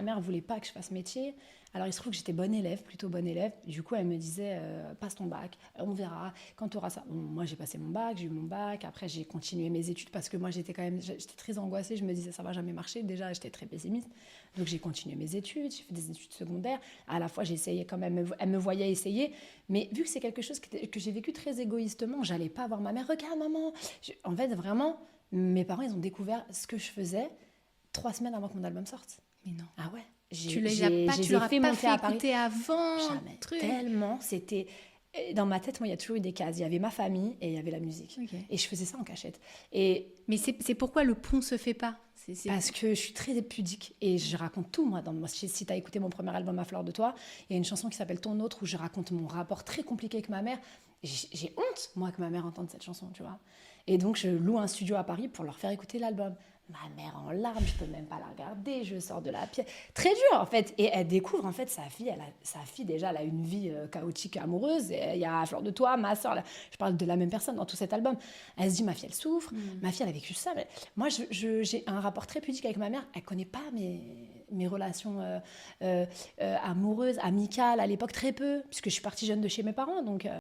ma mère voulait pas que je fasse métier. Alors il se trouve que j'étais bonne élève, plutôt bonne élève. Du coup, elle me disait passe ton bac, on verra quand tu auras ça. Bon, moi, j'ai passé mon bac, j'ai eu mon bac. Après, j'ai continué mes études parce que moi, j'étais très angoissée. Je me disais ça va jamais marcher. Déjà, j'étais très pessimiste. Donc j'ai continué mes études, j'ai fait des études secondaires. À la fois, j'essayais quand même, elle me voyait essayer. Mais vu que c'est quelque chose que j'ai vécu très égoïstement, j'allais pas voir ma mère. Regarde maman. En fait, vraiment, mes parents, ils ont découvert ce que je faisais 3 semaines avant que mon album sorte. Mais non. Ah ouais. Tu leur as pas fait écouter avant, Jamais. truc. Tellement, c'était... Dans ma tête, moi, il y a toujours eu des cases. Il y avait ma famille et il y avait la musique. Ok. Et je faisais ça en cachette. Et Mais c'est pourquoi le pont se fait pas. parce que je suis très pudique et je raconte tout, moi. Si tu as écouté mon premier album, À fleur de toi, il y a une chanson qui s'appelle Ton autre où je raconte mon rapport très compliqué avec ma mère. J'ai honte, moi, que ma mère entende cette chanson, tu vois. Et donc, je loue un studio à Paris pour leur faire écouter l'album. Ma mère en larmes, je peux même pas la regarder, je sors de la pièce. Très dur, en fait. Et elle découvre, en fait, sa fille déjà, elle a une vie chaotique amoureuse. Il y a À fleur de toi, ma soeur, je parle de la même personne dans tout cet album. Elle se dit, ma fille, elle souffre, ma fille, elle a vécu ça. Mais moi, j'ai un rapport très pudique avec ma mère. Elle connaît pas mes relations amoureuses, amicales, à l'époque, très peu, puisque je suis partie jeune de chez mes parents. Donc,